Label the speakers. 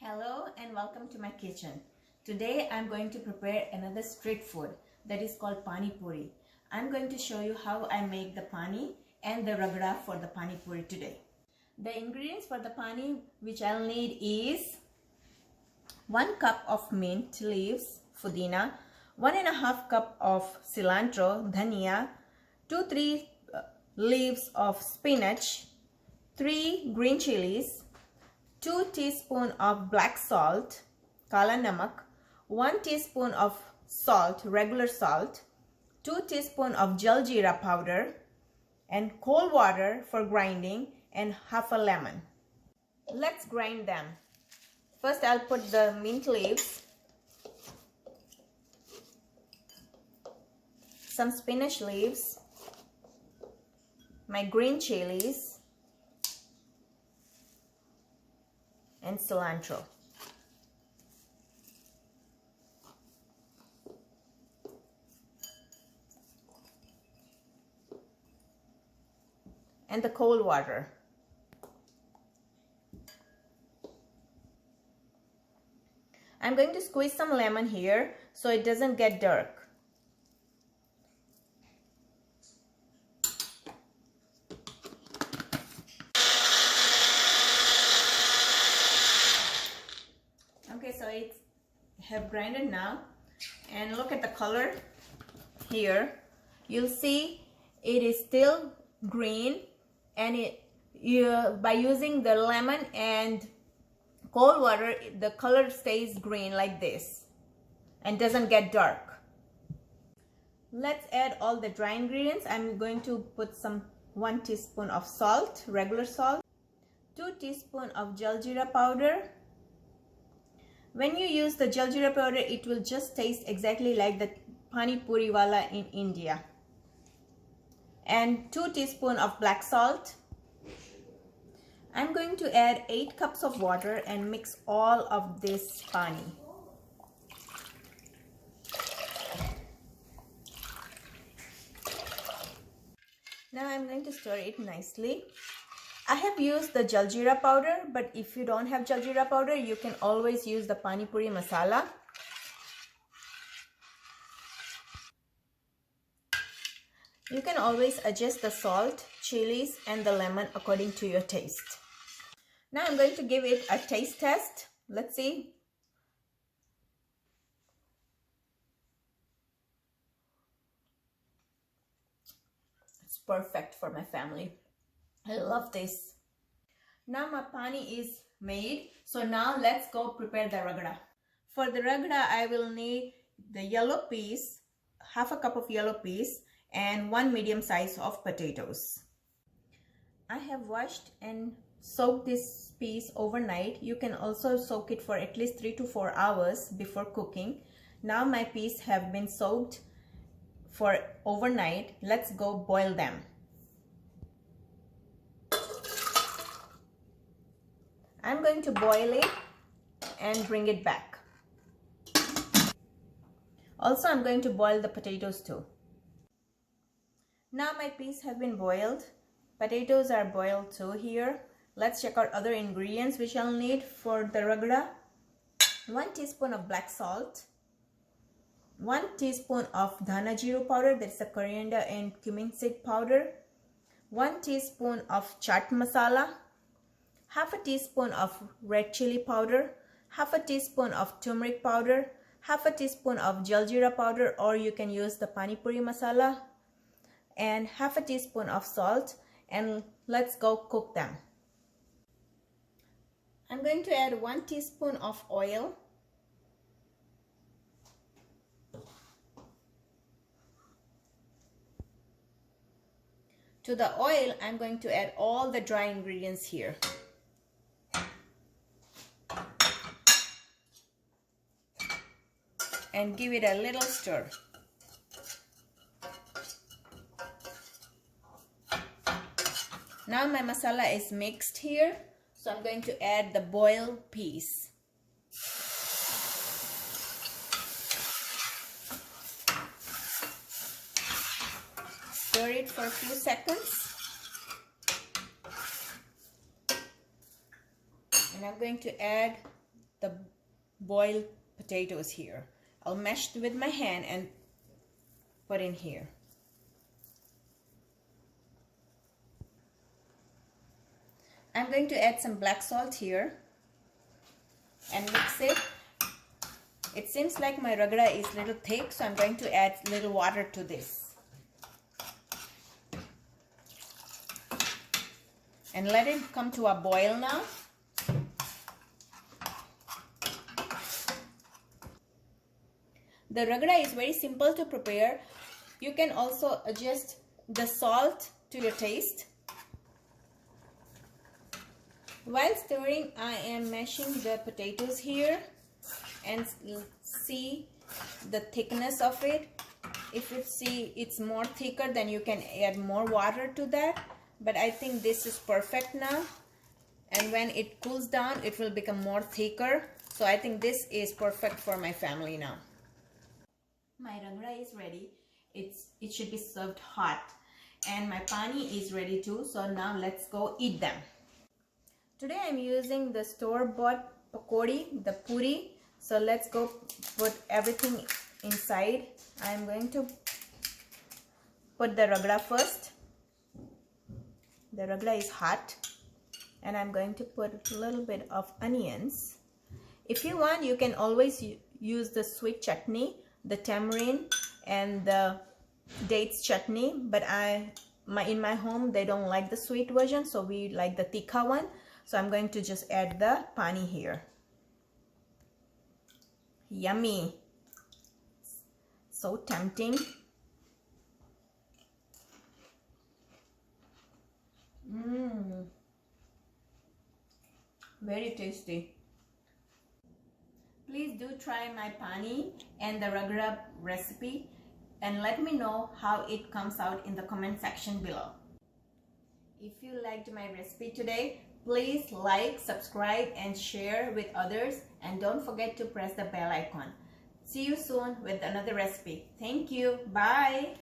Speaker 1: Hello and welcome to my kitchen. Today I'm going to prepare another street food that is called Pani Puri. I'm going to show you how I make the pani and the Raghda for the Pani Puri today. The ingredients for the pani which I'll need is 1 cup of mint leaves, pudina, 1.5 cup of cilantro, dhania, 2-3 leaves of spinach, 3 green chilies, 2 teaspoons of black salt, kala namak, 1 teaspoon of salt, regular salt, 2 teaspoons of jaljeera powder, and cold water for grinding, and half a lemon. Let's grind them. First I'll put the mint leaves, some spinach leaves, my green chilies, and cilantro. And the cold water. I'm going to squeeze some lemon here so it doesn't get dark. Okay, so it's have grinded now, and look at the color here. You'll see it is still green, and by using the lemon and cold water, the color stays green like this and doesn't get dark. Let's add all the dry ingredients. I'm going to put 1 teaspoon of salt, regular salt, 2 teaspoons of jaljeera powder. When you use the jaljeera powder, it will just taste exactly like the Pani Puri wala in India. And 2 teaspoons of black salt. I'm going to add 8 cups of water and mix all of this pani. Now I'm going to stir it nicely. I have used the jaljeera powder, but if you don't have jaljeera powder, you can always use the Pani Puri masala. You can always adjust the salt, chilies, and the lemon according to your taste. Now I'm going to give it a taste test. Let's see. It's perfect for my family. I love this. Now my pani is made. So now let's go prepare the Raghda. For the Raghda, I will need the yellow peas, half a cup of yellow peas, and 1 medium size of potatoes. I have washed and soaked this peas overnight. You can also soak it for at least 3 to 4 hours before cooking. Now my peas have been soaked for overnight. Let's go boil them. I'm going to boil it and bring it back. Also, I'm going to boil the potatoes too. Now my peas have been boiled. Potatoes are boiled too here. Let's check out other ingredients which I'll need for the Raghda. 1 teaspoon of black salt. 1 teaspoon of dhana jeeru powder, that's the coriander and cumin seed powder. 1 teaspoon of chaat masala. Half a teaspoon of red chili powder. Half a teaspoon of turmeric powder. Half a teaspoon of jaljeera powder, or you can use the Pani Puri masala. And half a teaspoon of salt, and let's go cook them. I'm going to add 1 teaspoon of oil. To the oil, I'm going to add all the dry ingredients here. And give it a little stir. Now my masala is mixed here, so I'm going to add the boiled peas. Stir it for a few seconds. And I'm going to add the boiled potatoes here. I'll mash with my hand and put in here. I'm going to add some black salt here and mix it. It seems like my ragda is a little thick, so I'm going to add a little water to this. And let it come to a boil now. The ragda is very simple to prepare. You can also adjust the salt to your taste. While stirring, I am mashing the potatoes here and see the thickness of it. If you see it's more thicker, then you can add more water to that. But I think this is perfect now. And when it cools down, it will become more thicker. So I think this is perfect for my family now. My ragda is ready. It should be served hot. And my pani is ready too. So now let's go eat them. Today I'm using the store-bought pakodi, the puri. So let's go put everything inside. I'm going to put the ragda first. The ragda is hot. And I'm going to put a little bit of onions. If you want, you can always use the sweet chutney, the tamarind and the dates chutney. But in my home, they don't like the sweet version. So we like the tikha one. So I'm going to just add the pani here. Yummy. So tempting. Very tasty. Please do try my pani and the ragda recipe and let me know how it comes out in the comment section below. If you liked my recipe today, please like, subscribe and share with others, and don't forget to press the bell icon. See you soon with another recipe. Thank you. Bye.